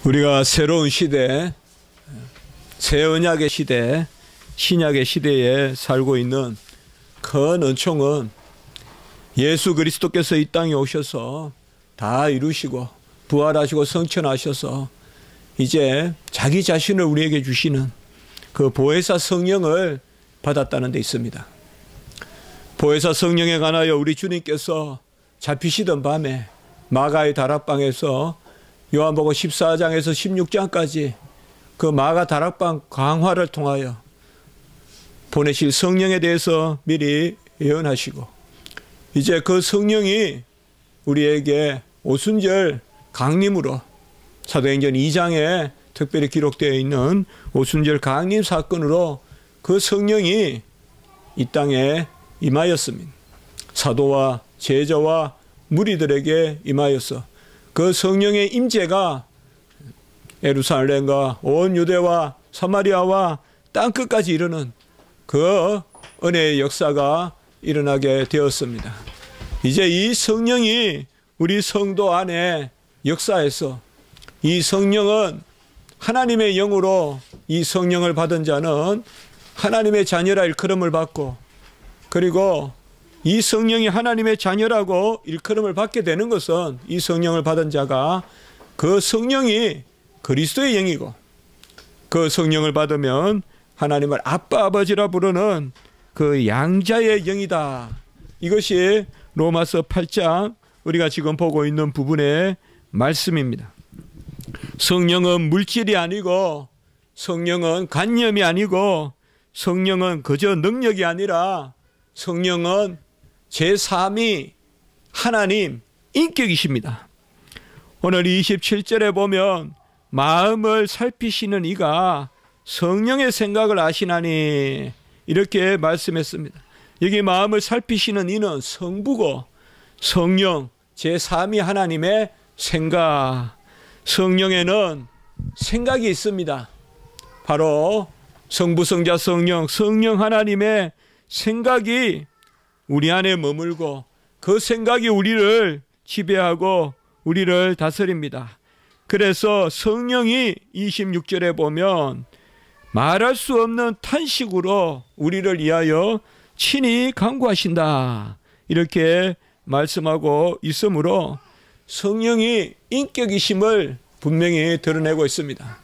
우리가 새로운 시대, 새 언약의 시대, 신약의 시대에 살고 있는 큰 은총은 예수 그리스도께서 이 땅에 오셔서 다 이루시고 부활하시고 성천하셔서 이제 자기 자신을 우리에게 주시는 그 보혜사 성령을 받았다는 데 있습니다. 보혜사 성령에 관하여 우리 주님께서 잡히시던 밤에 마가의 다락방에서 요한복음 14장에서 16장까지 그 마가 다락방 강화를 통하여 보내실 성령에 대해서 미리 예언하시고 이제 그 성령이 우리에게 오순절 강림으로 사도행전 2장에 특별히 기록되어 있는 오순절 강림 사건으로 그 성령이 이 땅에 임하였습니다. 사도와 제자와 무리들에게 임하여서 그 성령의 임재가 예루살렘과 온 유대와 사마리아와 땅끝까지 이르는 그 은혜의 역사가 일어나게 되었습니다. 이제 이 성령이 우리 성도 안에 역사해서 이 성령은 하나님의 영으로 이 성령을 받은 자는 하나님의 자녀라 일컬음을 받고 그리고 이 성령이 하나님의 자녀라고 일컬음을 받게 되는 것은 이 성령을 받은 자가 그 성령이 그리스도의 영이고 그 성령을 받으면 하나님을 아빠 아버지라 부르는 그 양자의 영이다. 이것이 로마서 8장 우리가 지금 보고 있는 부분의 말씀입니다. 성령은 물질이 아니고 성령은 관념이 아니고 성령은 그저 능력이 아니라 성령은 제3위 하나님 인격이십니다. 오늘 27절에 보면 마음을 살피시는 이가 성령의 생각을 아시나니 이렇게 말씀했습니다. 여기 마음을 살피시는 이는 성부고 성령 제3위 하나님의 생각. 성령에는 생각이 있습니다. 바로 성부 성자 성령 하나님의 생각이 우리 안에 머물고 그 생각이 우리를 지배하고 우리를 다스립니다. 그래서 성령이 26절에 보면 말할 수 없는 탄식으로 우리를 위하여 친히 간구하신다. 이렇게 말씀하고 있으므로 성령이 인격이심을 분명히 드러내고 있습니다.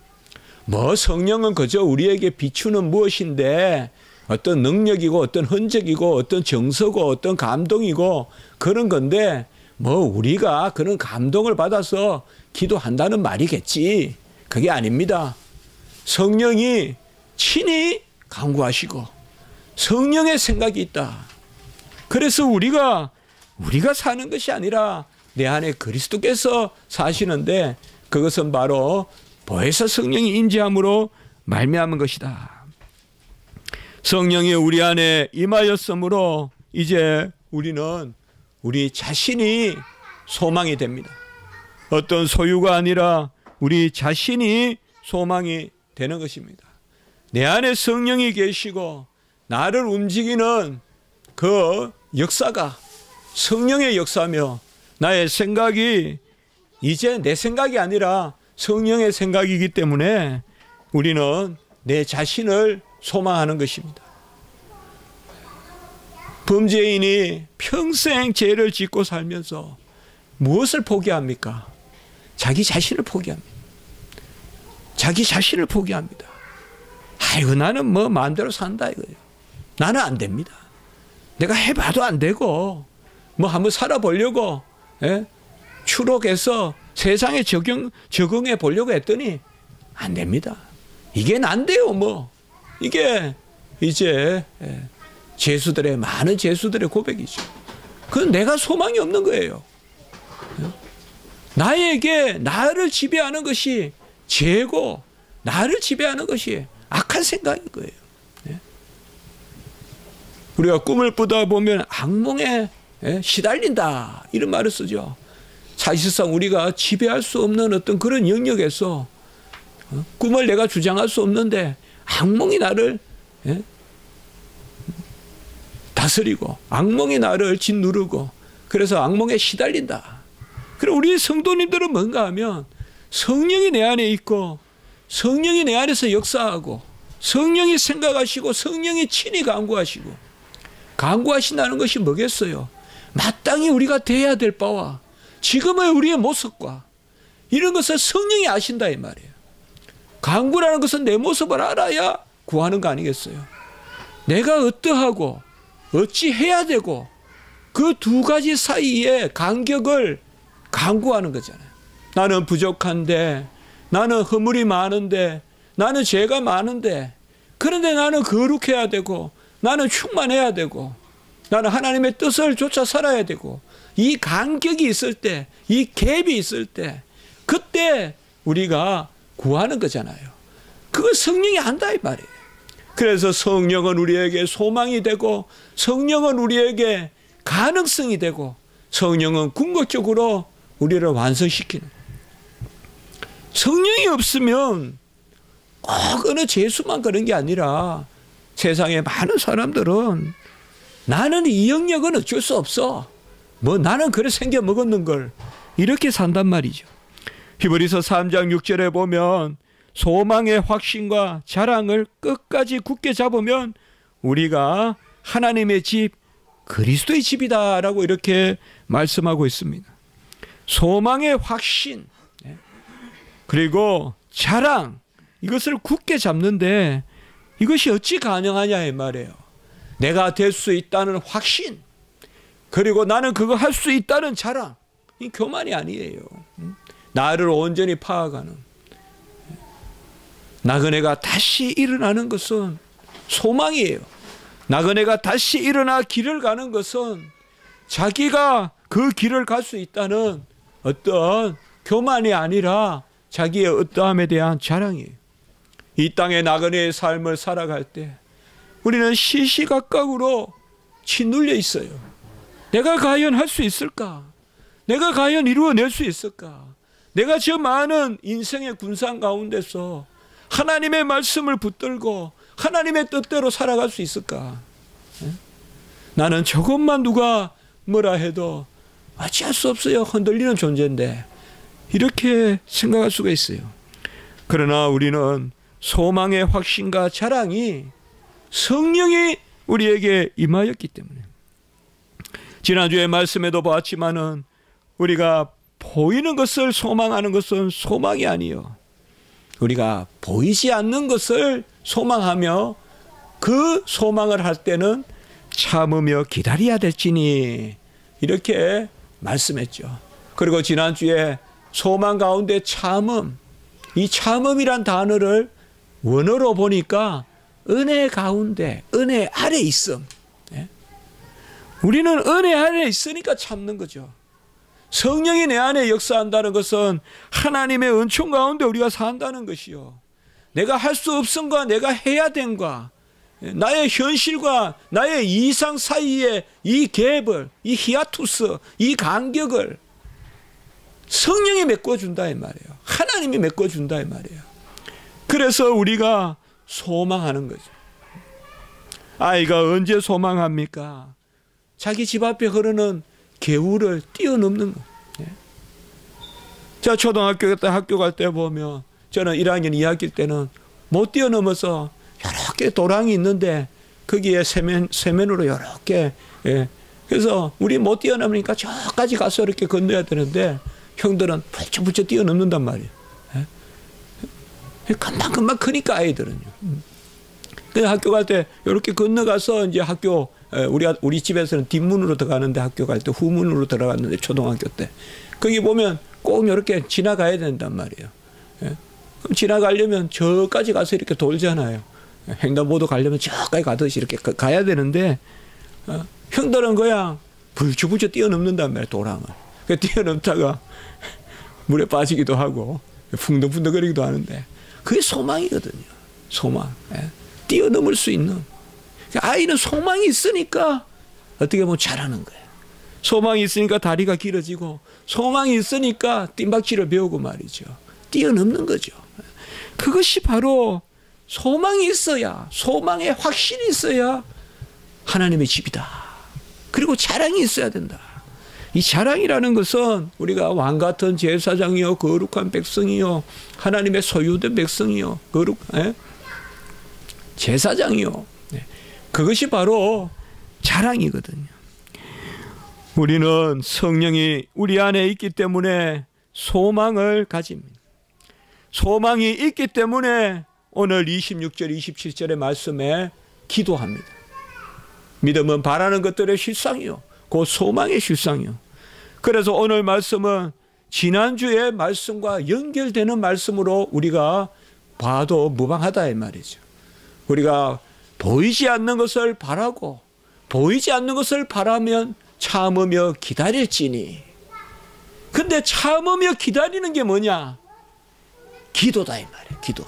뭐 성령은 그저 우리에게 비추는 무엇인데 어떤 능력이고 어떤 흔적이고 어떤 정서고 어떤 감동이고 그런 건데 뭐 우리가 그런 감동을 받아서 기도한다는 말이겠지. 그게 아닙니다. 성령이 친히 간구하시고 성령의 생각이 있다. 그래서 우리가 사는 것이 아니라 내 안에 그리스도께서 사시는데 그것은 바로 보혜사 성령이 임재함으로 말미암은 것이다. 성령이 우리 안에 임하였으므로 이제 우리는 우리 자신이 소망이 됩니다. 어떤 소유가 아니라 우리 자신이 소망이 되는 것입니다. 내 안에 성령이 계시고 나를 움직이는 그 역사가 성령의 역사며 나의 생각이 이제 내 생각이 아니라 성령의 생각이기 때문에 우리는 내 자신을 소망하는 것입니다. 범죄인이 평생 죄를 짓고 살면서 무엇을 포기합니까? 자기 자신을 포기합니다. 자기 자신을 포기합니다. 아이고 나는 뭐 마음대로 산다 이거예요. 나는 안 됩니다. 내가 해봐도 안 되고 뭐 한번 살아보려고 추록해서 세상에 적응해 보려고 했더니 안 됩니다. 이게 난데요 뭐. 이게 이제 많은 제수들의 고백이죠. 그건 내가 소망이 없는 거예요. 나에게 나를 지배하는 것이 죄고 나를 지배하는 것이 악한 생각인 거예요. 우리가 꿈을 꾸다 보면 악몽에 시달린다 이런 말을 쓰죠. 사실상 우리가 지배할 수 없는 어떤 그런 영역에서 꿈을 내가 주장할 수 없는데 악몽이 나를 다스리고 악몽이 나를 짓누르고 그래서 악몽에 시달린다. 그럼 우리 성도님들은 뭔가 하면 성령이 내 안에 있고 성령이 내 안에서 역사하고 성령이 생각하시고 성령이 친히 강구하시고 강구하신다는 것이 뭐겠어요? 마땅히 우리가 돼야 될 바와 지금의 우리의 모습과 이런 것을 성령이 아신다 이 말이에요. 강구라는 것은 내 모습을 알아야 구하는 거 아니겠어요? 내가 어떠하고 어찌 해야 되고 그 두 가지 사이에 간격을 강구하는 거잖아요. 나는 부족한데, 나는 허물이 많은데, 나는 죄가 많은데, 그런데 나는 거룩해야 되고, 나는 충만해야 되고, 나는 하나님의 뜻을 쫓아 살아야 되고, 이 간격이 있을 때, 이 갭이 있을 때, 그때 우리가 구하는 거잖아요. 그걸 성령이 안다 이 말이에요. 그래서 성령은 우리에게 소망이 되고, 성령은 우리에게 가능성이 되고, 성령은 궁극적으로 우리를 완성시키는 거예요. 성령이 없으면 꼭 어느 재수만 그런 게 아니라 세상에 많은 사람들은 나는 이 영역은 어쩔 수 없어. 뭐 나는 그래 생겨 먹었는 걸 이렇게 산단 말이죠. 히브리서 3장 6절에 보면 소망의 확신과 자랑을 끝까지 굳게 잡으면 우리가 하나님의 집 그리스도의 집이다라고 이렇게 말씀하고 있습니다. 소망의 확신 그리고 자랑 이것을 굳게 잡는데 이것이 어찌 가능하냐 이 말이에요. 내가 될 수 있다는 확신 그리고 나는 그거 할 수 있다는 자랑 이 교만이 아니에요. 나를 온전히 파악하는 나그네가 다시 일어나는 것은 소망이에요. 나그네가 다시 일어나 길을 가는 것은 자기가 그 길을 갈 수 있다는 어떤 교만이 아니라 자기의 어떠함에 대한 자랑이에요. 이 땅의 나그네의 삶을 살아갈 때 우리는 시시각각으로 짓눌려 있어요. 내가 과연 할 수 있을까? 내가 과연 이루어낼 수 있을까? 내가 저 많은 인생의 군상 가운데서 하나님의 말씀을 붙들고 하나님의 뜻대로 살아갈 수 있을까? 나는 저것만 누가 뭐라 해도 어찌할 수 없어요. 흔들리는 존재인데 이렇게 생각할 수가 있어요. 그러나 우리는 소망의 확신과 자랑이 성령이 우리에게 임하였기 때문에 지난주에 말씀에도 보았지만은 우리가 보이는 것을 소망하는 것은 소망이 아니요. 우리가 보이지 않는 것을 소망하며 그 소망을 할 때는 참으며 기다려야 될지니 이렇게 말씀했죠. 그리고 지난주에 소망 가운데 참음, 이 참음이란 단어를 원어로 보니까 은혜 가운데, 은혜 아래 있음. 우리는 은혜 아래 있으니까 참는 거죠. 성령이 내 안에 역사한다는 것은 하나님의 은총 가운데 우리가 산다는 것이요. 내가 할 수 없음과 내가 해야 된과 나의 현실과 나의 이상 사이에 이 갭을, 이 히아투스, 이 간격을 성령이 메꿔준다 이 말이에요. 하나님이 메꿔준다 이 말이에요. 그래서 우리가 소망하는 거죠. 아이가 언제 소망합니까? 자기 집 앞에 흐르는 개울을 뛰어넘는 거예요. 자, 초등학교 때 학교 갈 때 보면 저는 1학년 2학기 때는 못 뛰어넘어서 여러 개 도랑이 있는데 거기에 세면으로 여러 개 그래서 우리 못 뛰어넘으니까 저까지 가서 이렇게 건너야 되는데 형들은 부쩍부쩍 뛰어넘는단 말이에요. 금방금방 크니까 아이들은요. 그래서 학교 갈 때 이렇게 건너가서 이제 학교 우리 집에서는 뒷문으로 들어가는데 학교 갈 때 후문으로 들어갔는데 초등학교 때 거기 보면 꼭 이렇게 지나가야 된단 말이에요. 그럼 지나가려면 저까지 가서 이렇게 돌잖아요. 횡단보도 가려면 저까지 가듯이 이렇게 가야 되는데 형들은 그냥 불주부주 뛰어넘는단 말이에요. 도랑을. 뛰어넘다가 물에 빠지기도 하고 풍덩풍덩거리기도 하는데 그게 소망이거든요. 소망. 뛰어넘을 수 있는. 아이는 소망이 있으니까 어떻게 보면 잘하는 거예요. 소망이 있으니까 다리가 길어지고 소망이 있으니까 뜀박질을 배우고 말이죠. 뛰어넘는 거죠. 그것이 바로 소망이 있어야, 소망의 확신이 있어야 하나님의 집이다. 그리고 자랑이 있어야 된다. 이 자랑이라는 것은 우리가 왕 같은 제사장이요, 거룩한 백성이요, 하나님의 소유된 백성이요, 제사장이요. 그것이 바로 자랑이거든요. 우리는 성령이 우리 안에 있기 때문에 소망을 가집니다. 소망이 있기 때문에 오늘 26절, 27절의 말씀에 기도합니다. 믿음은 바라는 것들의 실상이요, 그 소망의 실상이요. 그래서 오늘 말씀은 지난주의 말씀과 연결되는 말씀으로 우리가 봐도 무방하다 이 말이죠. 우리가 보이지 않는 것을 바라고 보이지 않는 것을 바라면 참으며 기다릴지니. 근데 참으며 기다리는 게 뭐냐? 기도다 이 말이에요. 기도.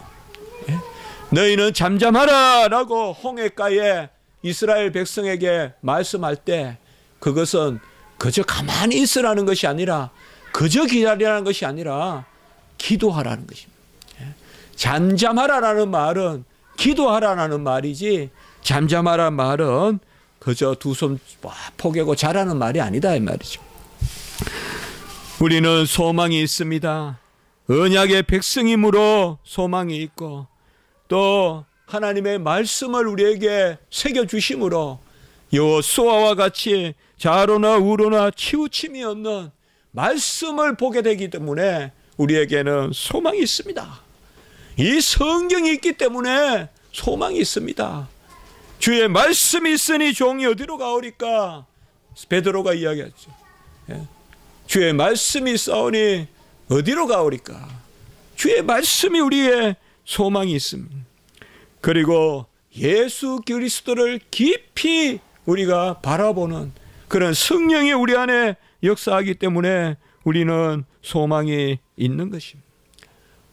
너희는 잠잠하라 라고 홍해가에 이스라엘 백성에게 말씀할 때 그것은 그저 가만히 있으라는 것이 아니라, 그저 기다리라는 것이 아니라 기도하라는 것입니다. 잠잠하라라는 말은 기도하라는 말이지, 잠잠하라는 말은 그저 두 손 포개고 자라는 말이 아니다 이 말이죠. 우리는 소망이 있습니다. 언약의 백성이므로 소망이 있고, 또 하나님의 말씀을 우리에게 새겨주심으로 여호수아와 같이 좌로나 우로나 치우침이 없는 말씀을 보게 되기 때문에 우리에게는 소망이 있습니다. 이 성경이 있기 때문에 소망이 있습니다. 주의 말씀이 있으니 종이 어디로 가오리까? 베드로가 이야기했죠. 주의 말씀이 있사오니 어디로 가오리까? 주의 말씀이 우리의 소망이 있습니다. 그리고 예수 그리스도를 깊이 우리가 바라보는 그런 성령이 우리 안에 역사하기 때문에 우리는 소망이 있는 것입니다.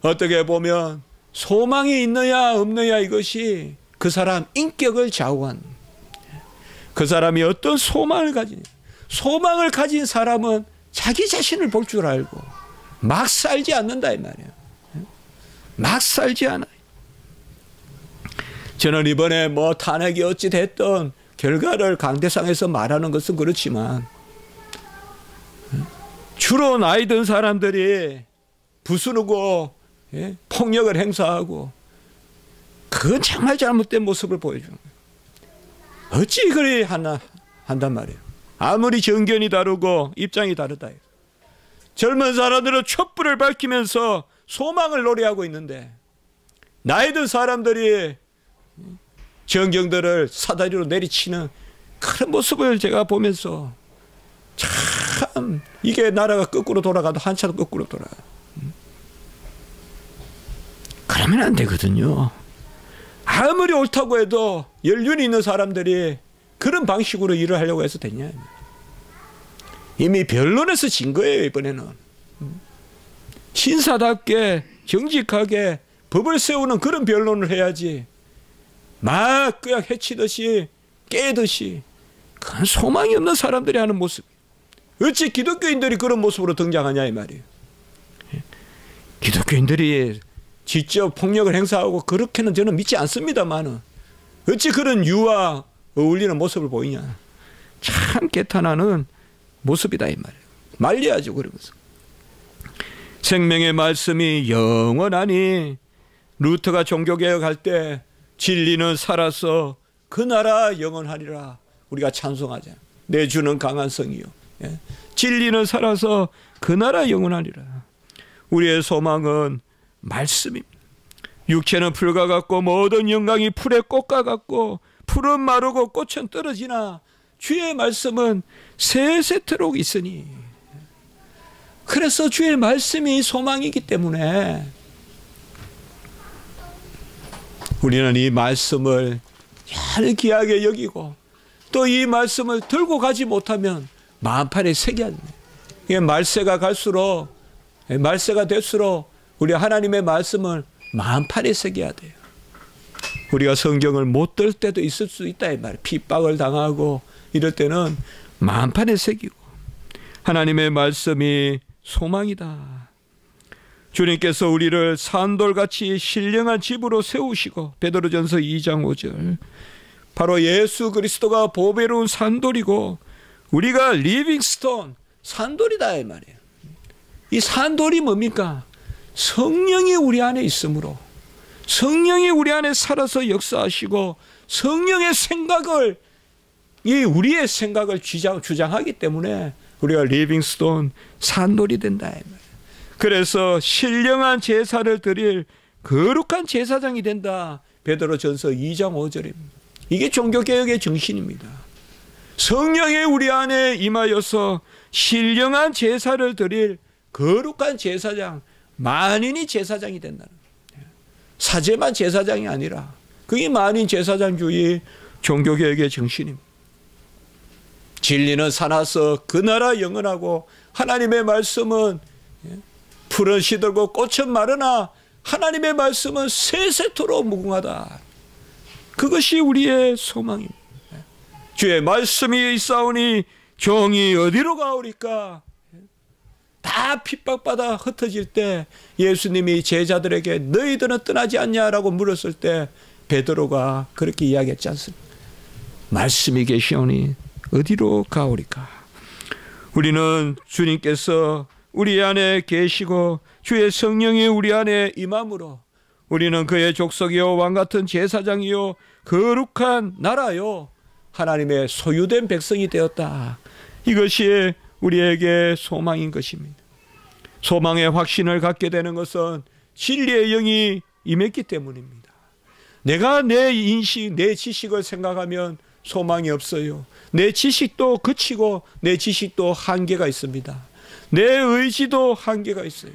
어떻게 보면 소망이 있느냐 없느냐 이것이 그 사람 인격을 좌우한, 그 사람이 어떤 소망을 가지냐. 소망을 가진 사람은 자기 자신을 볼 줄 알고 막 살지 않는다 이 말이에요. 막 살지 않아요. 저는 이번에 뭐 탄핵이 어찌 됐든 결과를 강대상에서 말하는 것은 그렇지만, 주로 나이 든 사람들이 부수르고 폭력을 행사하고, 그건 정말 잘못된 모습을 보여주는 거예요. 어찌 그리 한단 말이에요. 아무리 정견이 다르고 입장이 다르다. 젊은 사람들은 촛불을 밝히면서 소망을 노래하고 있는데, 나이 든 사람들이 정경들을 사다리로 내리치는 그런 모습을 제가 보면서 참 이게 나라가 거꾸로 돌아가도 한참 거꾸로 돌아가요. 그러면 안 되거든요. 아무리 옳다고 해도 연륜이 있는 사람들이 그런 방식으로 일을 하려고 해서 되냐. 이미 변론에서 진 거예요. 이번에는 신사답게 정직하게 법을 세우는 그런 변론을 해야지, 막 그냥 해치듯이 깨듯이, 그건 소망이 없는 사람들이 하는 모습. 어찌 기독교인들이 그런 모습으로 등장하냐 이 말이에요. 기독교인들이 직접 폭력을 행사하고 그렇게는 저는 믿지 않습니다만, 어찌 그런 유와 어울리는 모습을 보이냐. 참 개탄하는 모습이다 이 말이에요. 말려야죠. 그러면서 생명의 말씀이 영원하니, 루터가 종교개혁할 때 진리는 살아서 그 나라 영원하리라 우리가 찬송하자. 내 주는 강한 성이요, 진리는 살아서 그 나라 영원하리라. 우리의 소망은 말씀입니다. 육체는 풀과 같고 모든 영광이 풀의 꽃과 같고 풀은 마르고 꽃은 떨어지나 주의 말씀은 세세토록 있으니. 그래서 주의 말씀이 소망이기 때문에 우리는 이 말씀을 잘 귀하게 여기고, 또 이 말씀을 들고 가지 못하면 만판에 새겨야 됩니다. 이게 말세가 갈수록, 말세가 될수록 우리 하나님의 말씀을 만판에 새겨야 돼요. 우리가 성경을 못 들 때도 있을 수 있다 이 말이에요. 핍박을 당하고 이럴 때는 만판에 새기고, 하나님의 말씀이 소망이다. 주님께서 우리를 산돌같이 신령한 집으로 세우시고, 베드로전서 2장 5절, 바로 예수 그리스도가 보배로운 산돌이고 우리가 리빙스톤, 산돌이다 이 말이에요. 이 산돌이 뭡니까? 성령이 우리 안에 있으므로, 성령이 우리 안에 살아서 역사하시고 성령의 생각을, 이 우리의 생각을 주장하기 때문에 우리가 리빙스톤 산돌이 된다 이 말이에요. 그래서 신령한 제사를 드릴 거룩한 제사장이 된다. 베드로전서 2장 5절입니다. 이게 종교개혁의 정신입니다. 성령이 우리 안에 임하여서 신령한 제사를 드릴 거룩한 제사장, 만인이 제사장이 된다는 거예요. 사제만 제사장이 아니라 그게 만인 제사장주의 종교개혁의 정신입니다. 진리는 사나서 그 나라 영원하고 하나님의 말씀은 푸른 시들고 꽃은 마르나 하나님의 말씀은 세세토록 무궁하다. 그것이 우리의 소망입니다. 주의 말씀이 있사오니 종이 어디로 가오리까? 다 핍박받아 흩어질 때 예수님이 제자들에게 너희들은 떠나지 않냐라고 물었을 때 베드로가 그렇게 이야기했지 않습니까? 말씀이 계시오니 어디로 가오리까? 우리는 주님께서 우리 안에 계시고 주의 성령이 우리 안에 임함으로 우리는 그의 족속이요 왕같은 제사장이요 거룩한 나라요 하나님의 소유된 백성이 되었다. 이것이 우리에게 소망인 것입니다. 소망의 확신을 갖게 되는 것은 진리의 영이 임했기 때문입니다. 내가 내 인식, 내 지식을 생각하면 소망이 없어요. 내 지식도 그치고 내 지식도 한계가 있습니다. 내 의지도 한계가 있어요.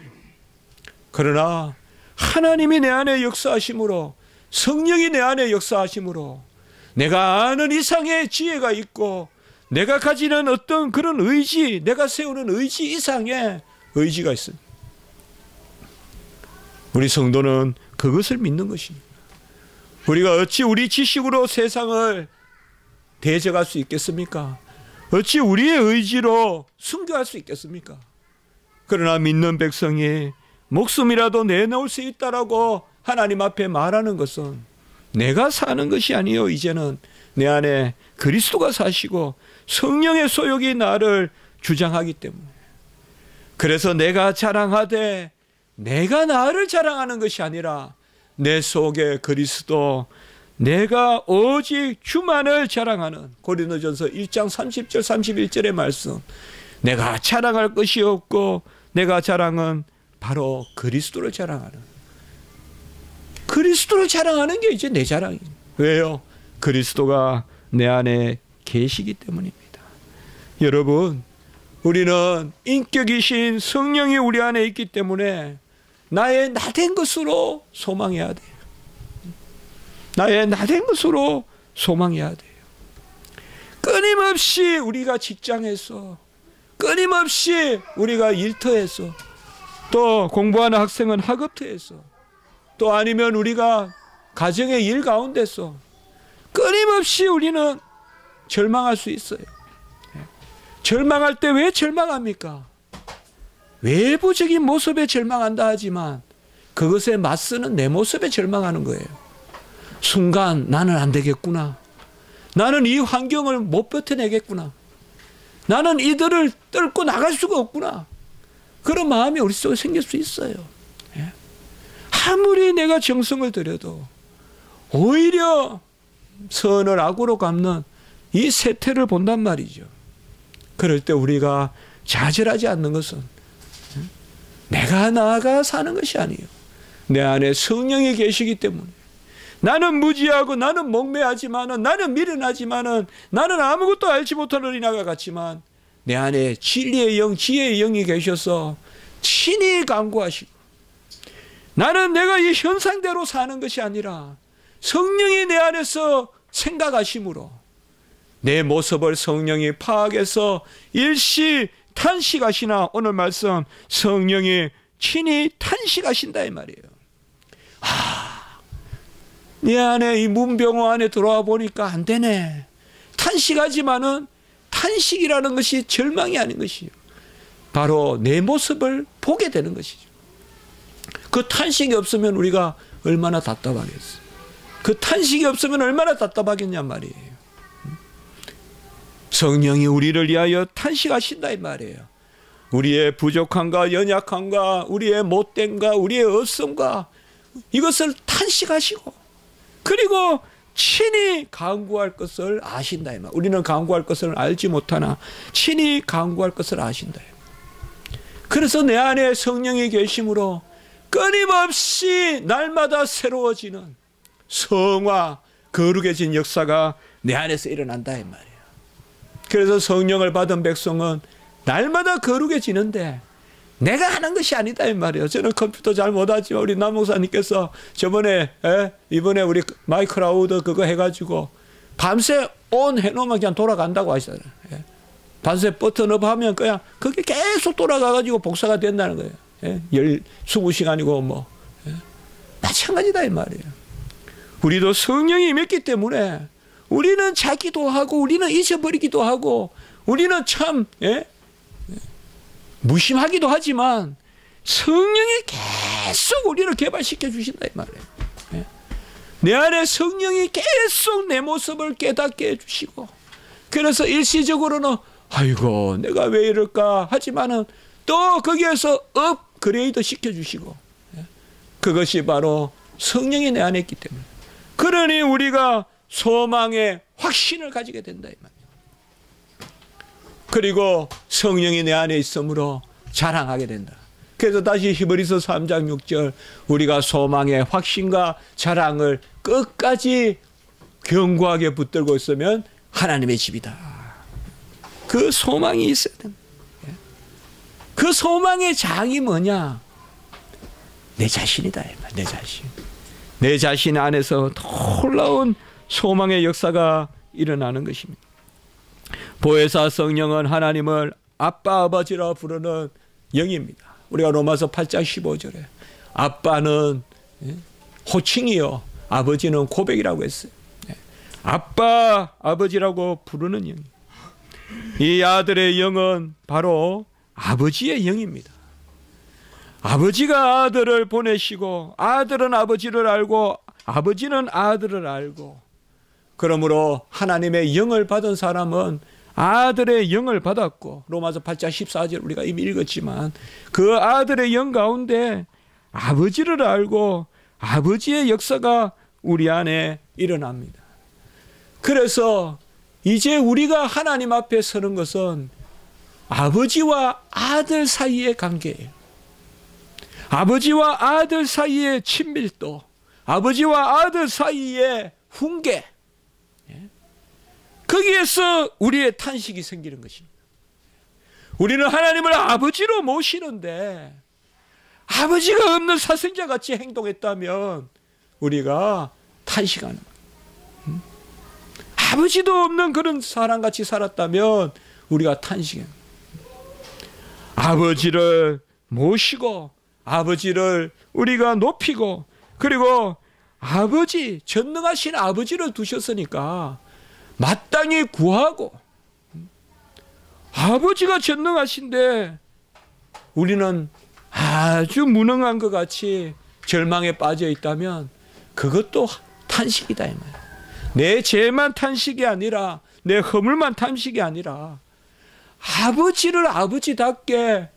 그러나 하나님이 내 안에 역사하심으로, 성령이 내 안에 역사하심으로 내가 아는 이상의 지혜가 있고 내가 가지는 어떤 그런 의지, 내가 세우는 의지 이상의 의지가 있습니다. 우리 성도는 그것을 믿는 것입니다. 우리가 어찌 우리 지식으로 세상을 대적할 수 있겠습니까? 어찌 우리의 의지로 순교할 수 있겠습니까? 그러나 믿는 백성이 목숨이라도 내놓을 수 있다라고 하나님 앞에 말하는 것은 내가 사는 것이 아니요, 이제는 내 안에 그리스도가 사시고 성령의 소욕이 나를 주장하기 때문에. 그래서 내가 자랑하되 내가 나를 자랑하는 것이 아니라 내 속에 그리스도, 내가 오직 주만을 자랑하는 고린도전서 1장 30절 31절의 말씀. 내가 자랑할 것이 없고 내가 자랑은 바로 그리스도를 자랑하는, 그리스도를 자랑하는 게 이제 내 자랑이에요. 왜요? 그리스도가 내 안에 계시기 때문입니다. 여러분, 우리는 인격이신 성령이 우리 안에 있기 때문에 나의 나된 것으로 소망해야 돼요. 나의 나된 것으로 소망해야 돼요. 끊임없이 우리가 직장에서, 끊임없이 우리가 일터에서, 또 공부하는 학생은 학업터에서, 또 아니면 우리가 가정의 일 가운데서 끊임없이 우리는 절망할 수 있어요. 절망할 때 왜 절망합니까? 외부적인 모습에 절망한다 하지만 그것에 맞서는 내 모습에 절망하는 거예요. 순간 나는 안 되겠구나. 나는 이 환경을 못 버텨내겠구나. 나는 이들을 뚫고 나갈 수가 없구나. 그런 마음이 우리 속에 생길 수 있어요. 아무리 내가 정성을 들여도 오히려 선을 악으로 갚는 이 세태를 본단 말이죠. 그럴 때 우리가 좌절하지 않는 것은 내가 나아가 사는 것이 아니에요. 내 안에 성령이 계시기 때문에. 나는 무지하고 나는 목매하지만은, 나는 미련하지만은, 나는 아무것도 알지 못하는 어린아이가 같지만 내 안에 진리의 영, 지혜의 영이 계셔서 친히 강구하시고, 나는 내가 이 현상대로 사는 것이 아니라 성령이 내 안에서 생각하심으로 내 모습을 성령이 파악해서 일시 탄식하시나, 오늘 말씀 성령이 친히 탄식하신다 이 말이에요. 내 안에 이 문병호 안에 들어와 보니까 안 되네. 탄식하지만은 탄식이라는 것이 절망이 아닌 것이요, 바로 내 모습을 보게 되는 것이죠. 그 탄식이 없으면 우리가 얼마나 답답하겠어요. 그 탄식이 없으면 얼마나 답답하겠냔 말이에요. 성령이 우리를 위하여 탄식하신다 이 말이에요. 우리의 부족함과 연약함과 우리의 못됨과 우리의 없음과 이것을 탄식하시고 그리고 친히 간구할 것을 아신다. 우리는 간구할 것을 알지 못하나 친히 간구할 것을 아신다. 그래서 내 안에 성령이 계심으로 끊임없이 날마다 새로워지는 성화, 거룩해진 역사가 내 안에서 일어난다 이 말이에요. 그래서 성령을 받은 백성은 날마다 거룩해지는데 내가 하는 것이 아니다 이 말이에요. 저는 컴퓨터 잘 못하지만 우리 남 목사님께서 저번에 이번에 우리 마이클 라우드 그거 해가지고 밤새 온 해놓으면 그냥 돌아간다고 하시잖아요. 밤새 버튼업 하면 그냥 그게 계속 돌아가가지고 복사가 된다는 거예요. 20시간이고 뭐 마찬가지다 이 말이에요. 우리도 성령이 임했기 때문에 우리는 자기도 하고 우리는 잊어버리기도 하고 우리는 참 무심하기도 하지만 성령이 계속 우리를 개발시켜 주신다 이 말이에요. 내 안에 성령이 계속 내 모습을 깨닫게 해주시고 그래서 일시적으로는 아이고 내가 왜 이럴까 하지만은 또 거기에서 업그레이드 시켜주시고 그것이 바로 성령이 내 안에 있기 때문에 그러니 우리가 소망의 확신을 가지게 된다 이 말이에요. 그리고 성령이 내 안에 있으므로 자랑하게 된다. 그래서 다시 히브리서 3장 6절 우리가 소망의 확신과 자랑을 끝까지 견고하게 붙들고 있으면 하나님의 집이다. 그 소망이 있어야 된다. 그 소망의 장이 뭐냐? 내 자신이다. 내 자신. 내 자신 안에서 놀라운 소망의 역사가 일어나는 것입니다. 보혜사 성령은 하나님을 아빠 아버지라 부르는 영입니다. 우리가 로마서 8장 15절에 아빠는 호칭이요 아버지는 고백이라고 했어요. 아빠 아버지라고 부르는 영. 이 아들의 영은 바로 아버지의 영입니다. 아버지가 아들을 보내시고 아들은 아버지를 알고 아버지는 아들을 알고 그러므로 하나님의 영을 받은 사람은 아들의 영을 받았고 로마서 8장 14절 우리가 이미 읽었지만 그 아들의 영 가운데 아버지를 알고 아버지의 역사가 우리 안에 일어납니다. 그래서 이제 우리가 하나님 앞에 서는 것은 아버지와 아들 사이의 관계예요. 아버지와 아들 사이의 친밀도, 아버지와 아들 사이의 훈계, 거기에서 우리의 탄식이 생기는 것입니다. 우리는 하나님을 아버지로 모시는데 아버지가 없는 사생자같이 행동했다면 우리가 탄식하는 거예요. 아버지도 없는 그런 사람같이 살았다면 우리가 탄식해요. 아버지를 모시고 아버지를 우리가 높이고 그리고 아버지, 전능하신 아버지를 두셨으니까 마땅히 구하고 아버지가 전능하신데 우리는 아주 무능한 것 같이 절망에 빠져 있다면 그것도 탄식이다 이 말이야. 내 죄만 탄식이 아니라 내 허물만 탄식이 아니라 아버지를 아버지답게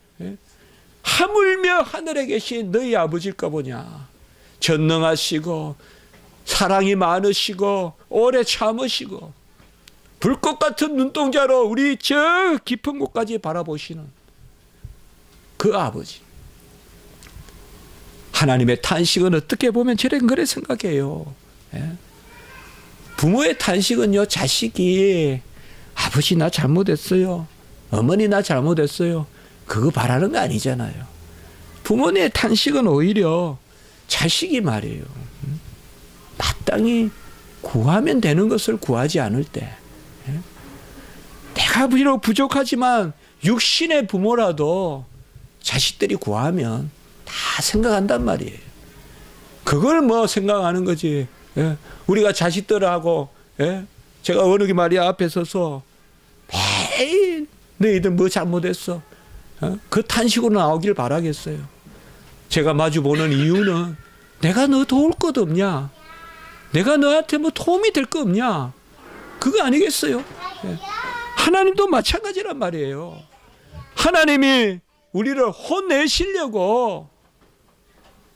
하물며 하늘에 계신 너희 아버지일까 보냐. 전능하시고 사랑이 많으시고 오래 참으시고 불꽃 같은 눈동자로 우리 저 깊은 곳까지 바라보시는 그 아버지. 하나님의 탄식은 어떻게 보면 저는 그래 생각해요. 부모의 탄식은요, 자식이 아버지 나 잘못했어요, 어머니 나 잘못했어요, 그거 바라는 거 아니잖아요. 부모의 탄식은 오히려 자식이 말이에요, 마땅히 구하면 되는 것을 구하지 않을 때, 내가 비록 부족하지만 육신의 부모라도 자식들이 구하면 다 생각한단 말이에요. 그걸 뭐 생각하는 거지. 우리가 자식들하고, 제가 어느 게 말이야 앞에 서서 매일 너희들 뭐 잘못했어, 그 탄식으로 나오길 바라겠어요. 제가 마주보는 이유는 내가 너 도울 것 없냐, 내가 너한테 뭐 도움이 될 거 없냐, 그거 아니겠어요? 하나님도 마찬가지란 말이에요. 하나님이 우리를 혼내시려고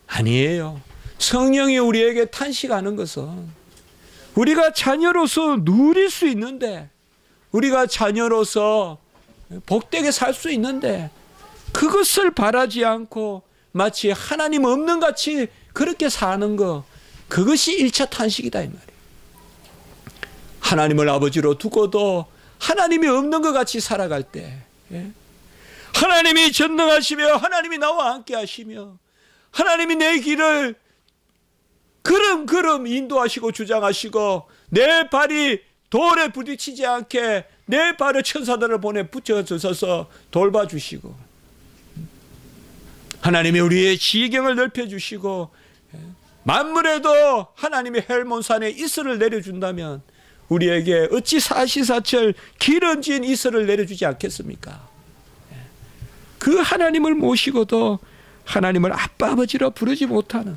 아니에요. 성령이 우리에게 탄식하는 것은 우리가 자녀로서 누릴 수 있는데, 우리가 자녀로서 복되게 살 수 있는데 그것을 바라지 않고 마치 하나님 없는 같이 그렇게 사는 거, 그것이 1차 탄식이다 이 말이에요. 하나님을 아버지로 두고도 하나님이 없는 것 같이 살아갈 때, 하나님이 전능하시며 하나님이 나와 함께 하시며 하나님이 내 길을 걸음걸음 인도하시고 주장하시고 내 발이 돌에 부딪히지 않게 내 발을 천사들을 보내 붙여주셔서 돌봐주시고, 하나님이 우리의 지경을 넓혀주시고 만물에도 하나님이 헬몬산에 이슬을 내려준다면 우리에게 어찌 사시사철 기름진 이슬을 내려주지 않겠습니까? 그 하나님을 모시고도 하나님을 아빠 아버지로 부르지 못하는,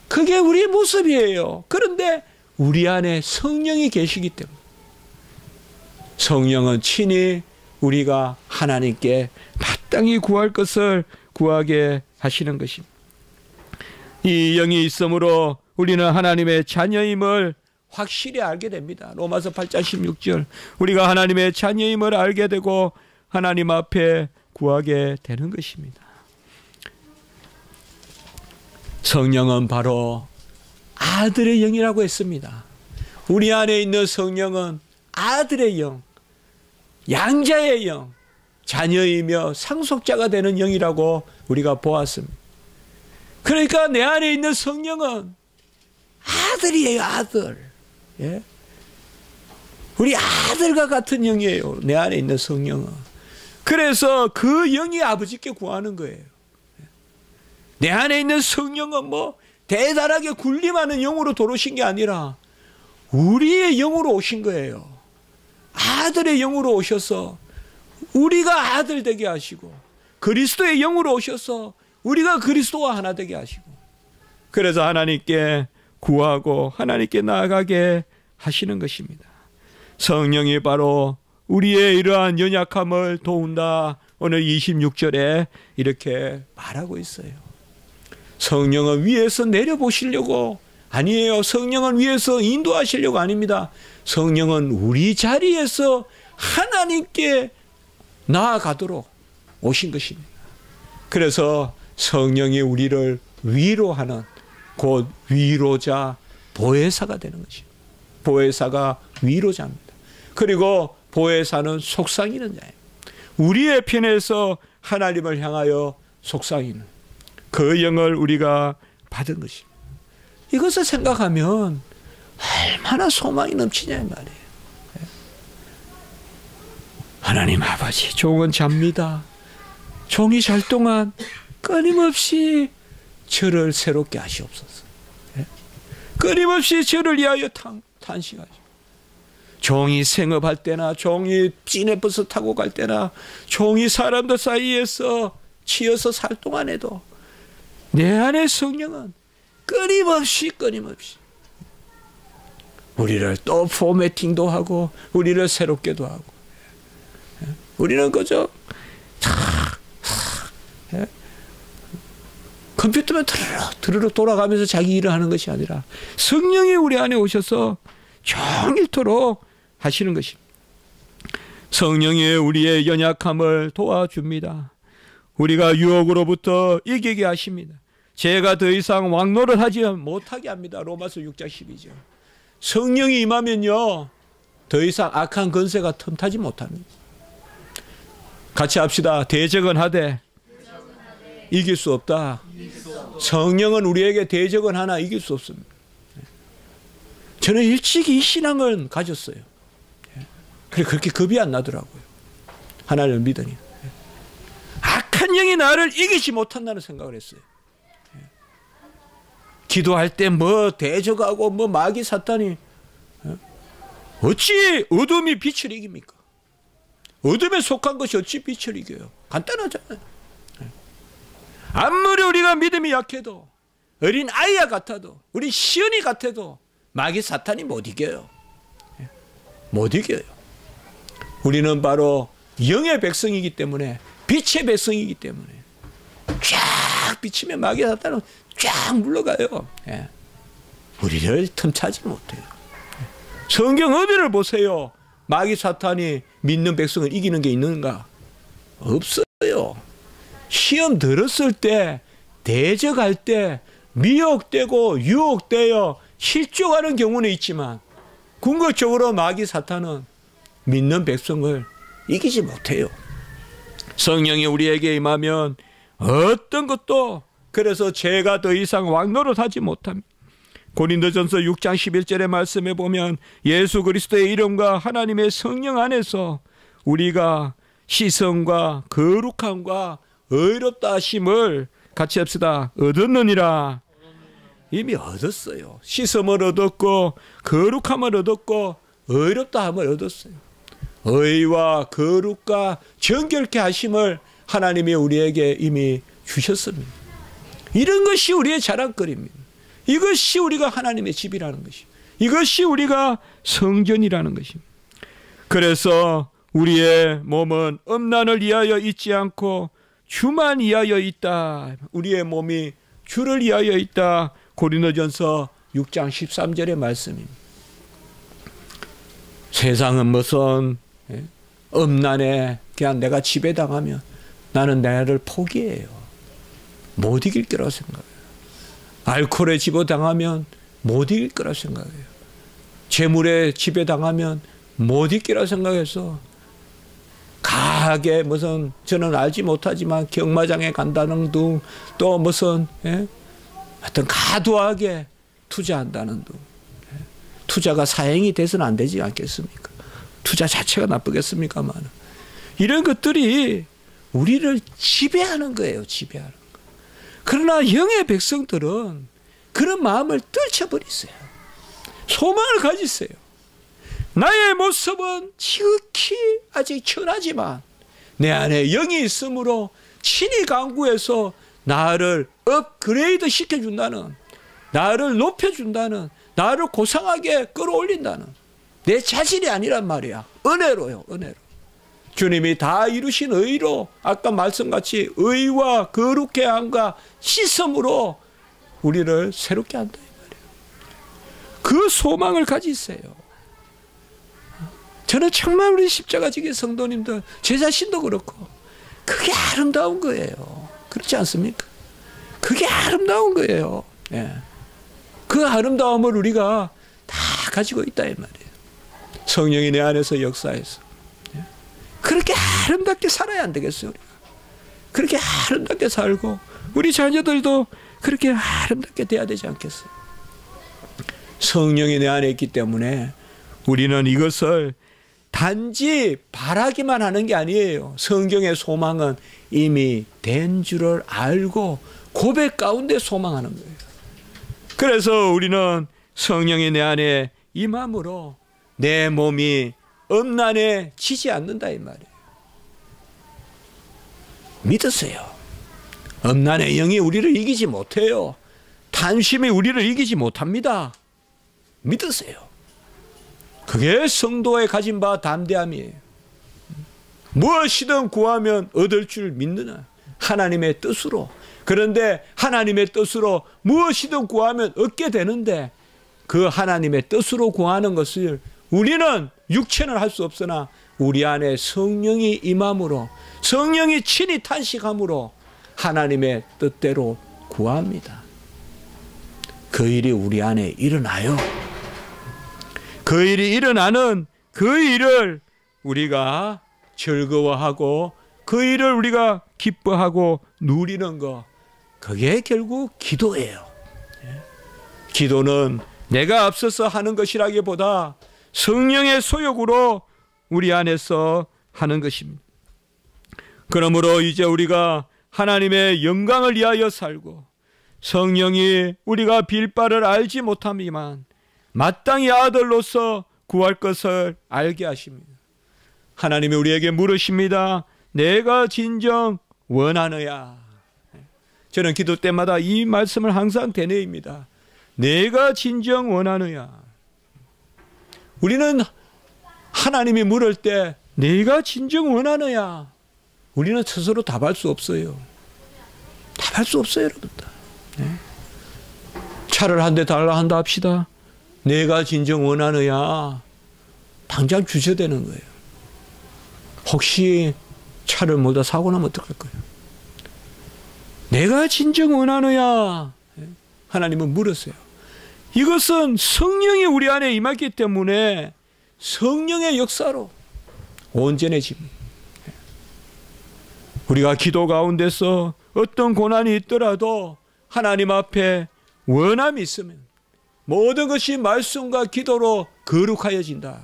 그게 우리의 모습이에요. 그런데 우리 안에 성령이 계시기 때문에, 성령은 친히 우리가 하나님께 마땅히 구할 것을 구하게 하시는 것입니다. 이 영이 있으므로 우리는 하나님의 자녀임을 확실히 알게 됩니다. 로마서 8장 16절, 우리가 하나님의 자녀임을 알게 되고 하나님 앞에 구하게 되는 것입니다. 성령은 바로 아들의 영이라고 했습니다. 우리 안에 있는 성령은 아들의 영, 양자의 영, 자녀이며 상속자가 되는 영이라고 우리가 보았습니다. 그러니까 내 안에 있는 성령은 아들이에요. 아들. 예? 우리 아들과 같은 영이에요. 내 안에 있는 성령은. 그래서 그 영이 아버지께 구하는 거예요. 내 안에 있는 성령은 뭐 대단하게 군림하는 영으로 들어오신 게 아니라 우리의 영으로 오신 거예요. 아들의 영으로 오셔서 우리가 아들 되게 하시고, 그리스도의 영으로 오셔서 우리가 그리스도와 하나 되게 하시고, 그래서 하나님께 구하고 하나님께 나아가게 하시는 것입니다. 성령이 바로 우리의 이러한 연약함을 도운다. 오늘 26절에 이렇게 말하고 있어요. 성령은 위에서 내려보시려고 아니에요. 성령은 위에서 인도하시려고 아닙니다. 성령은 우리 자리에서 하나님께 나아가도록 오신 것입니다. 그래서 성령이 우리를 위로하는, 곧 위로자, 보혜사가 되는 것입니다. 보혜사가 위로자입니다. 그리고 보혜사는 속상이는 자예요. 우리의 편에서 하나님을 향하여 속상이는 그 영을 우리가 받은 것입니다. 이것을 생각하면 얼마나 소망이 넘치냐 이 말이에요. 하나님 아버지, 종은 잡니다. 종이 잘 동안 끊임없이 저를 새롭게 하시옵소서. 끊임없이 저를 위하여 탄식하시고, 종이 생업할 때나 종이 시내버스 타고 갈 때나 종이 사람들 사이에서 치여서 살 동안에도 내 안의 성령은 끊임없이 우리를 또 포매팅도 하고 우리를 새롭게도 하고, 우리는 그저 컴퓨터만 드르르 돌아가면서 자기 일을 하는 것이 아니라 성령이 우리 안에 오셔서 종일토록 하시는 것입니다. 성령이 우리의 연약함을 도와줍니다. 우리가 유혹으로부터 이기게 하십니다. 죄가 더 이상 왕노를 하지 못하게 합니다. 로마서 6장 12절. 성령이 임하면요, 더 이상 악한 권세가 틈타지 못합니다. 같이 합시다. 대적은 하되 이길 수 없다. 성령은 우리에게 대적은 하나 이길 수 없습니다. 저는 일찍이 이 신앙을 가졌어요. 그래, 그렇게 겁이 안 나더라고요. 하나님을 믿으니. 악한 영이 나를 이기지 못한다는 생각을 했어요. 기도할 때 뭐 대적하고 뭐 마귀 사탄이, 어찌 어둠이 빛을 이깁니까? 어둠에 속한 것이 어찌 빛을 이겨요? 간단하잖아요. 아무리 우리가 믿음이 약해도, 어린 아이와 같아도, 우리 시연이 같아도 마귀 사탄이 못 이겨요. 못 이겨요. 우리는 바로 영의 백성이기 때문에, 빛의 백성이기 때문에 쫙 비치면 마귀 사탄은 쫙 물러가요. 예. 우리를 틈차지 못해요. 성경 어디를 보세요? 마귀 사탄이 믿는 백성을 이기는 게 있는가? 없어요. 시험 들었을 때, 대적할 때 미혹되고 유혹되어 실족하는 경우는 있지만 궁극적으로 마귀 사탄은 믿는 백성을 이기지 못해요. 성령이 우리에게 임하면 어떤 것도, 그래서 죄가 더 이상 왕노릇하지 못합니다. 고린도전서 6장 11절의 말씀에 보면 예수 그리스도의 이름과 하나님의 성령 안에서 우리가 시성과 거룩함과 의롭다 하심을 같이 합시다. 얻었느니라. 이미 얻었어요. 시성을 얻었고 거룩함을 얻었고 의롭다함을 얻었어요. 의와 거룩과 정결케 하심을 하나님이 우리에게 이미 주셨습니다. 이런 것이 우리의 자랑거리입니다. 이것이 우리가 하나님의 집이라는 것입니다. 이것이 우리가 성전이라는 것입니다. 그래서 우리의 몸은 음란을 위하여 있지 않고 주만 위하여 있다. 우리의 몸이 주를 위하여 있다. 고린도전서 6장 13절의 말씀입니다. 세상은 무슨 음란에 그냥 내가 지배당하면 나는 나를 포기해요. 못 이길 거라고 생각해요. 알코올에 지배당하면 못 이길 거라고 생각해요. 재물에 지배당하면 못 이길 거라고 생각해서 가게 무슨 저는 알지 못하지만 경마장에 간다는 둥, 또 무슨 하여튼 과도하게 투자한다는 둥. 투자가 사행이 돼서는 안 되지 않겠습니까? 투자 자체가 나쁘겠습니까만 이런 것들이 우리를 지배하는 거예요. 지배하는 거. 그러나 영의 백성들은 그런 마음을 떨쳐버리세요. 소망을 가지세요. 나의 모습은 지극히 아직 천하지만 내 안에 영이 있으므로 친히 강구해서 나를 업그레이드 시켜준다는, 나를 높여준다는, 나를 고상하게 끌어올린다는, 내 자질이 아니란 말이야. 은혜로요. 은혜로. 주님이 다 이루신 의로, 아까 말씀같이 의와 거룩해 함과 씻음으로 우리를 새롭게 한다 이 말이에요. 그 소망을 가지세요. 저는 정말 우리 십자가지기 성도님들, 제 자신도 그렇고 그게 아름다운 거예요. 그렇지 않습니까? 그게 아름다운 거예요. 예. 그 아름다움을 우리가 다 가지고 있다 이 말이에요. 성령이 내 안에서 역사해서 그렇게 아름답게 살아야 안 되겠어요. 우리가. 그렇게 아름답게 살고 우리 자녀들도 그렇게 아름답게 돼야 되지 않겠어요. 성령이 내 안에 있기 때문에 우리는 이것을 단지 바라기만 하는 게 아니에요. 성경의 소망은 이미 된 줄을 알고 고백 가운데 소망하는 거예요. 그래서 우리는 성령이 내 안에 임함으로 내 몸이 음란에 지지 않는다 이 말이에요. 믿으세요. 음란의 영이 우리를 이기지 못해요. 탐심이 우리를 이기지 못합니다. 믿으세요. 그게 성도의 가진 바 담대함이에요. 무엇이든 구하면 얻을 줄 믿느냐. 하나님의 뜻으로. 그런데 하나님의 뜻으로 무엇이든 구하면 얻게 되는데 그 하나님의 뜻으로 구하는 것을 우리는 육체는 할 수 없으나 우리 안에 성령이 임함으로, 성령이 친히 탄식함으로 하나님의 뜻대로 구합니다. 그 일이 우리 안에 일어나요. 그 일이 일어나는 그 일을 우리가 즐거워하고 그 일을 우리가 기뻐하고 누리는 것, 그게 결국 기도예요. 기도는 내가 앞서서 하는 것이라기보다 성령의 소욕으로 우리 안에서 하는 것입니다. 그러므로 이제 우리가 하나님의 영광을 위하여 살고 성령이 우리가 빌 바를 알지 못함이만 마땅히 아들로서 구할 것을 알게 하십니다. 하나님이 우리에게 물으십니다. 내가 진정 원하느냐? 저는 기도 때마다 이 말씀을 항상 되뇌입니다. 내가 진정 원하느냐? 우리는 하나님이 물을 때 내가 진정 원하느냐? 우리는 스스로 답할 수 없어요. 답할 수 없어요, 여러분들. 네. 차를 한 대 달라 한다 합시다. 내가 진정 원하느냐? 당장 주셔야 되는 거예요. 혹시 차를 모두 사고 나면 어떡할 거예요? 내가 진정 원하느냐? 하나님은 물었어요. 이것은 성령이 우리 안에 임했기 때문에 성령의 역사로 온전해집니다. 우리가 기도 가운데서 어떤 고난이 있더라도 하나님 앞에 원함이 있으면 모든 것이 말씀과 기도로 거룩하여진다.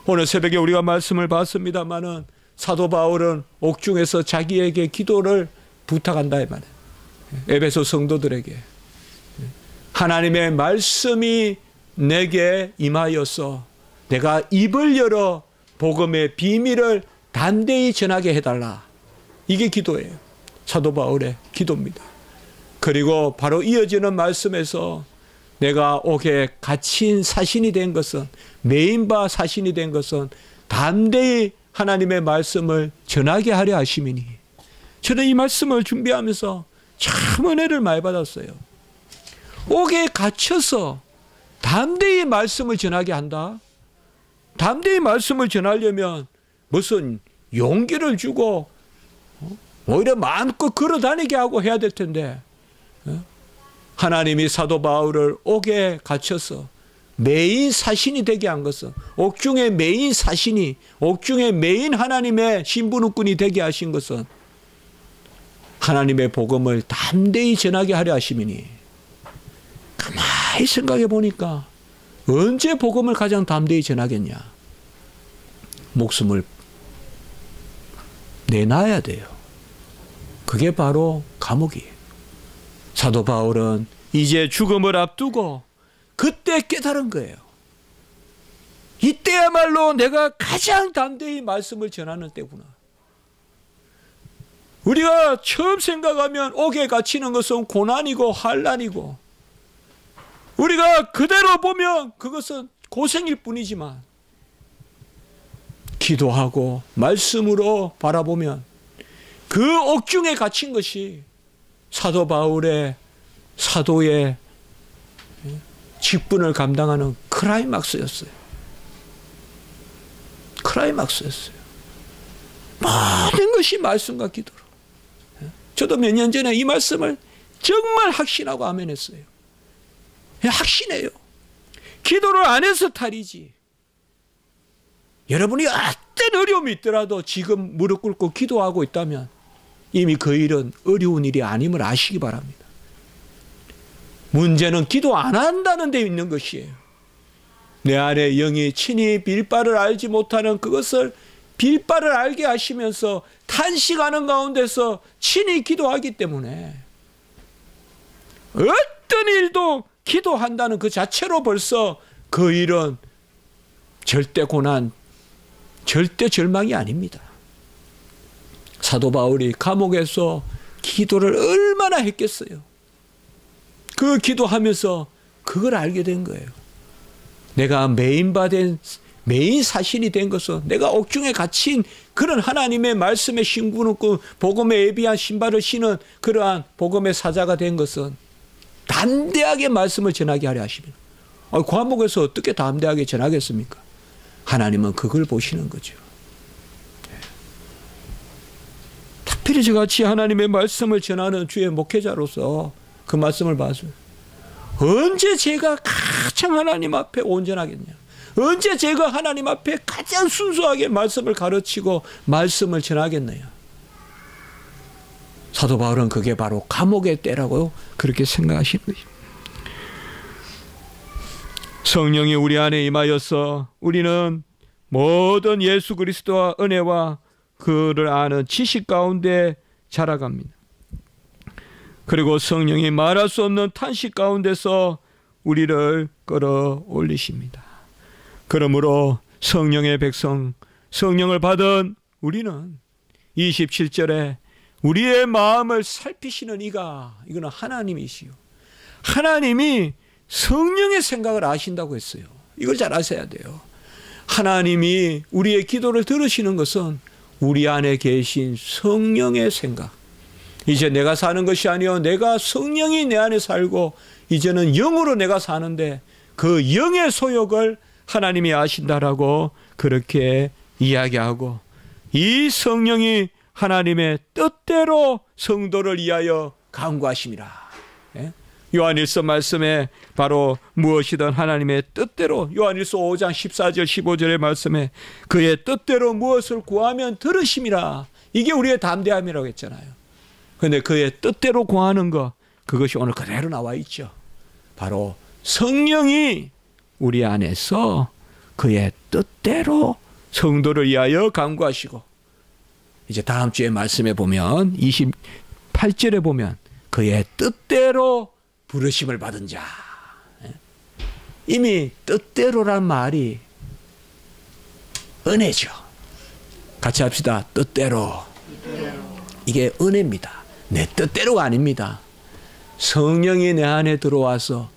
오늘 새벽에 우리가 말씀을 봤습니다마는 사도 바울은 옥중에서 자기에게 기도를 부탁한다 이 말이에요. 에베소 성도들에게 하나님의 말씀이 내게 임하여서 내가 입을 열어 복음의 비밀을 담대히 전하게 해달라. 이게 기도예요. 사도 바울의 기도입니다. 그리고 바로 이어지는 말씀에서 내가 옥에 갇힌 사신이 된 것은, 메인 바 사신이 된 것은 담대히 하나님의 말씀을 전하게 하려 하심이니. 저는 이 말씀을 준비하면서 참 은혜를 많이 받았어요. 옥에 갇혀서 담대히 말씀을 전하게 한다. 담대히 말씀을 전하려면 무슨 용기를 주고 오히려 마음껏 걸어 다니게 하고 해야 될 텐데, 하나님이 사도 바울을 옥에 갇혀서 메인 사신이 되게 한 것은, 옥중의 메인 사신이, 옥중의 메인 하나님의 신분꾼이 되게 하신 것은 하나님의 복음을 담대히 전하게 하려 하심이니. 가만히 생각해 보니까 언제 복음을 가장 담대히 전하겠냐? 목숨을 내놔야 돼요. 그게 바로 감옥이에요. 사도 바울은 이제 죽음을 앞두고 그때 깨달은 거예요. 이때야말로 내가 가장 담대히 말씀을 전하는 때구나. 우리가 처음 생각하면 옥에 갇히는 것은 고난이고 환난이고, 우리가 그대로 보면 그것은 고생일 뿐이지만, 기도하고 말씀으로 바라보면 그 옥중에 갇힌 것이 사도 바울의 사도의 직분을 감당하는 클라이막스였어요. 클라이막스였어요. 모든 것이 말씀과 기도로. 저도 몇 년 전에 이 말씀을 정말 확신하고 아멘했어요. 확신해요. 기도를 안 해서 탈이지. 여러분이 어떤 어려움이 있더라도 지금 무릎 꿇고 기도하고 있다면 이미 그 일은 어려운 일이 아님을 아시기 바랍니다. 문제는 기도 안 한다는 데 있는 것이에요. 내 안에 영이 친히 빌바를 알지 못하는 그것을 빌바를 알게 하시면서 탄식하는 가운데서 친히 기도하기 때문에 어떤 일도 기도한다는 그 자체로 벌써 그 일은 절대 고난, 절대 절망이 아닙니다. 사도 바울이 감옥에서 기도를 얼마나 했겠어요. 그 기도하면서 그걸 알게 된 거예요. 내가 메인바된 메인 사신이 된 것은, 내가 옥중에 갇힌 그런 하나님의 말씀의 신분을, 복음에 예비한 신발을 신은 그러한 복음의 사자가 된 것은 담대하게 말씀을 전하게 하려 하십니다. 감옥에서 어떻게 담대하게 전하겠습니까? 하나님은 그걸 보시는 거죠. 특별히 저같이 하나님의 말씀을 전하는 주의 목회자로서 그 말씀을 봐서 언제 제가 가장 하나님 앞에 온전하겠냐? 언제 제가 하나님 앞에 가장 순수하게 말씀을 가르치고 말씀을 전하겠느냐? 사도 바울은 그게 바로 감옥의 때라고 그렇게 생각하시는 것입니다. 성령이 우리 안에 임하여서 우리는 모든 예수 그리스도와 은혜와 그를 아는 지식 가운데 자라갑니다. 그리고 성령이 말할 수 없는 탄식 가운데서 우리를 끌어올리십니다. 그러므로 성령의 백성, 성령을 받은 우리는 27절에 우리의 마음을 살피시는 이거는 하나님이시요. 하나님이 성령의 생각을 아신다고 했어요. 이걸 잘 아셔야 돼요. 하나님이 우리의 기도를 들으시는 것은 우리 안에 계신 성령의 생각. 이제 내가 사는 것이 아니요 내가 성령이 내 안에 살고 이제는 영으로 내가 사는데 그 영의 소욕을 하나님이 아신다라고 그렇게 이야기하고, 이 성령이 하나님의 뜻대로 성도를 위하여 간구하심이라. 요한일서 말씀에 바로 무엇이든 하나님의 뜻대로, 요한일서 5장 14절 15절의 말씀에 그의 뜻대로 무엇을 구하면 들으심이라. 이게 우리의 담대함이라고 했잖아요. 그런데 그의 뜻대로 구하는 것, 그것이 오늘 그대로 나와 있죠. 바로 성령이 우리 안에서 그의 뜻대로 성도를 위하여 간구하시고, 이제 다음 주에 말씀에 보면 28절에 보면 그의 뜻대로 부르심을 받은 자. 이미 뜻대로란 말이 은혜죠. 같이 합시다. 뜻대로. 이게 은혜입니다. 내 뜻대로가 아닙니다. 성령이 내 안에 들어와서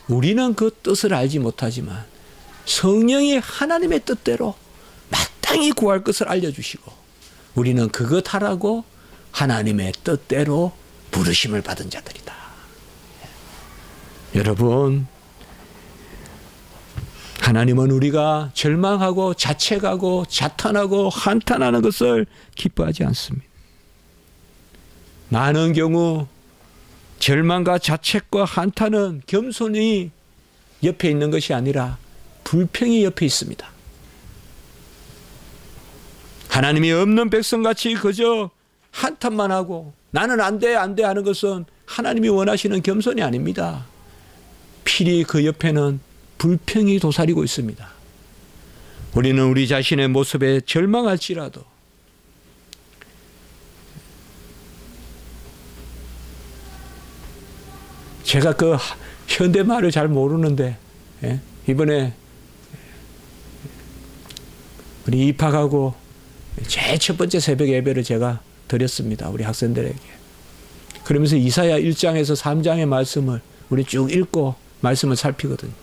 우리는 그 뜻을 알지 못하지만 성령이 하나님의 뜻대로 마땅히 구할 것을 알려주시고 우리는 그것 하라고 하나님의 뜻대로 부르심을 받은 자들이다. 여러분, 하나님은 우리가 절망하고 자책하고 자탄하고 한탄하는 것을 기뻐하지 않습니다. 많은 경우 절망과 자책과 한탄은 겸손히 옆에 있는 것이 아니라 불평이 옆에 있습니다. 하나님이 없는 백성같이 그저 한탄만 하고 나는 안 돼, 안 돼 하는 것은 하나님이 원하시는 겸손이 아닙니다. 필히 그 옆에는 불평이 도사리고 있습니다. 우리는 우리 자신의 모습에 절망할지라도 제가 그 현대말을 잘 모르는데 이번에 우리 입학하고 제일 첫 번째 새벽 예배를 제가 드렸습니다. 우리 학생들에게. 그러면서 이사야 1장에서 3장의 말씀을 우리 쭉 읽고 말씀을 살피거든요.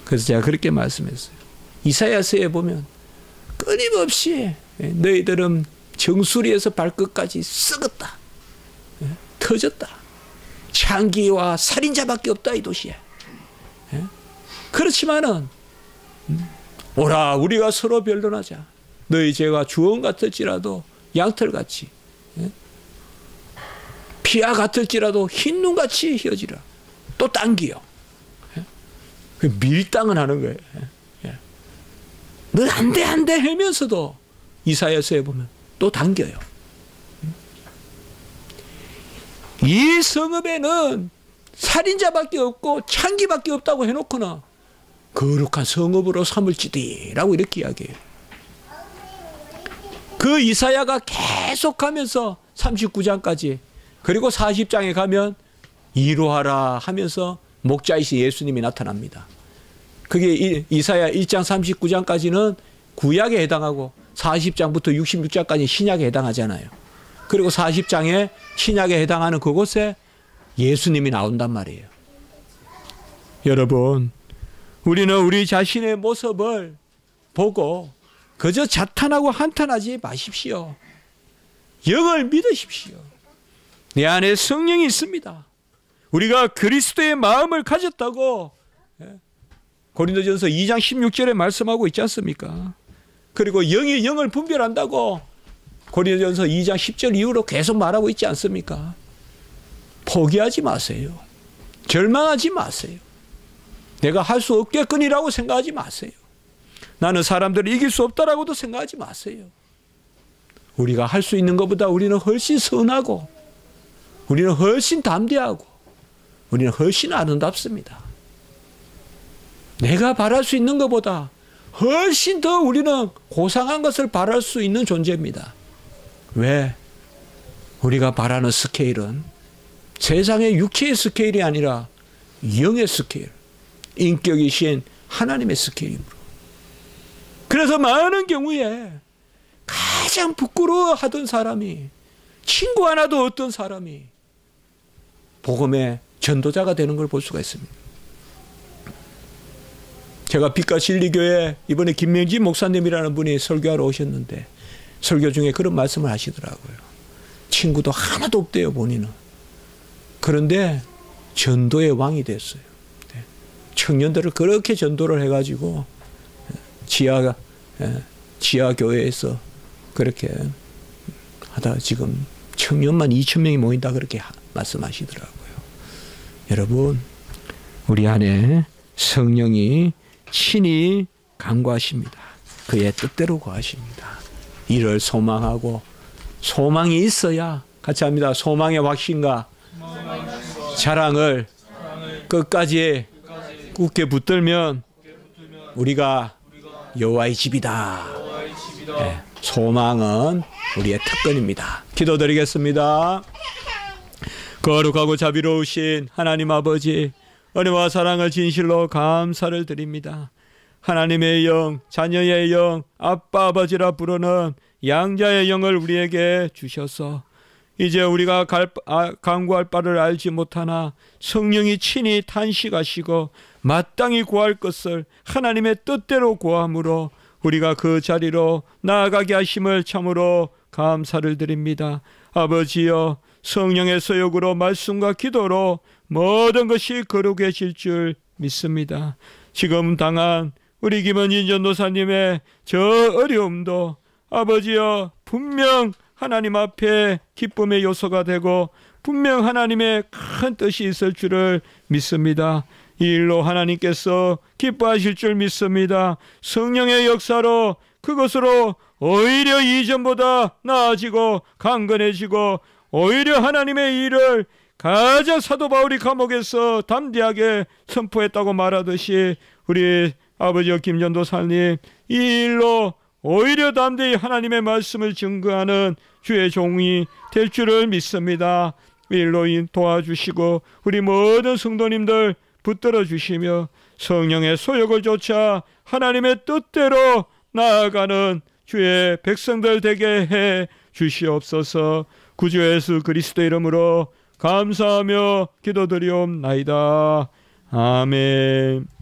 그래서 제가 그렇게 말씀했어요. 이사야서에 보면 끊임없이 너희들은 정수리에서 발끝까지 썩었다. 터졌다. 창기와 살인자밖에 없다 이 도시에. 그렇지만은 오라 우리가 서로 변론하자. 너희 죄가 주홍 같을지라도 양털같이, 피와 같을지라도 흰 눈같이 휘어지라. 또 당기요. 밀당을 하는 거예요. 너 안 돼, 안 돼 하면서도 이사야서에 보면 또 당겨요. 이 성읍에는 살인자밖에 없고 창기밖에 없다고 해놓고는 거룩한 성읍으로 삼을지디라고 이렇게 이야기해요. 그 이사야가 계속하면서 39장까지 그리고 40장에 가면 이루하라 하면서 목자이신 예수님이 나타납니다. 그게 이사야 1장 39장까지는 구약에 해당하고 40장부터 66장까지 신약에 해당하잖아요. 그리고 40장에 신약에 해당하는 그곳에 예수님이 나온단 말이에요. 여러분, 우리는 우리 자신의 모습을 보고 그저 자탄하고 한탄하지 마십시오. 영을 믿으십시오. 내 안에 성령이 있습니다. 우리가 그리스도의 마음을 가졌다고 고린도전서 2장 16절에 말씀하고 있지 않습니까? 그리고 영이 영을 분별한다고 고린도전서 2장 10절 이후로 계속 말하고 있지 않습니까? 포기하지 마세요. 절망하지 마세요. 내가 할 수 없겠거니라고 생각하지 마세요. 나는 사람들을 이길 수 없다라고도 생각하지 마세요. 우리가 할 수 있는 것보다 우리는 훨씬 선하고 우리는 훨씬 담대하고 우리는 훨씬 아름답습니다. 내가 바랄 수 있는 것보다 훨씬 더 우리는 고상한 것을 바랄 수 있는 존재입니다. 왜? 우리가 바라는 스케일은 세상의 육체의 스케일이 아니라 영의 스케일, 인격이신 하나님의 스케일이므로. 그래서 많은 경우에 가장 부끄러워하던 사람이, 친구 하나도 없던 사람이 복음의 전도자가 되는 걸 볼 수가 있습니다. 제가 빛과 진리교회 이번에 김명진 목사님이라는 분이 설교하러 오셨는데 설교 중에 그런 말씀을 하시더라고요. 친구도 하나도 없대요, 본인은. 그런데 전도의 왕이 됐어요. 청년들을 그렇게 전도를 해가지고 지하 교회에서 그렇게 하다 지금 청년만 2,000명이 모인다 그렇게 말씀하시더라고요. 여러분, 우리 안에 성령이 친히 강구하십니다. 그의 뜻대로 구하십니다. 이를 소망하고, 소망이 있어야, 같이 합니다. 소망의 확신과 자랑을 끝까지 굳게 붙들면 우리가 여호와의 집이다. 네, 소망은 우리의 특권입니다. 기도드리겠습니다. 거룩하고 자비로우신 하나님 아버지, 은혜와 사랑을 진실로 감사를 드립니다. 하나님의 영, 자녀의 영, 아빠 아버지라 부르는 양자의 영을 우리에게 주셔서 이제 우리가 간구할 바를 알지 못하나 성령이 친히 탄식하시고 마땅히 구할 것을 하나님의 뜻대로 구함으로 우리가 그 자리로 나아가게 하심을 참으로 감사를 드립니다. 아버지여, 성령의 소욕으로 말씀과 기도로 모든 것이 거룩해질 줄 믿습니다. 지금 당한 우리 김은진 전도사님의 저 어려움도 아버지여 분명 하나님 앞에 기쁨의 요소가 되고 분명 하나님의 큰 뜻이 있을 줄을 믿습니다. 이 일로 하나님께서 기뻐하실 줄 믿습니다. 성령의 역사로 그것으로 오히려 이전보다 나아지고 강건해지고 오히려 하나님의 일을 가장 사도 바울이 감옥에서 담대하게 선포했다고 말하듯이 우리 아버지 김전도사님 이 일로 오히려 담대히 하나님의 말씀을 증거하는 주의 종이 될 줄을 믿습니다. 이 일로 도와주시고 우리 모든 성도님들 붙들어 주시며 성령의 소욕을 좇아 하나님의 뜻대로 나아가는 주의 백성들 되게 해 주시옵소서. 구주 예수 그리스도 이름으로 감사하며 기도드리옵나이다. 아멘.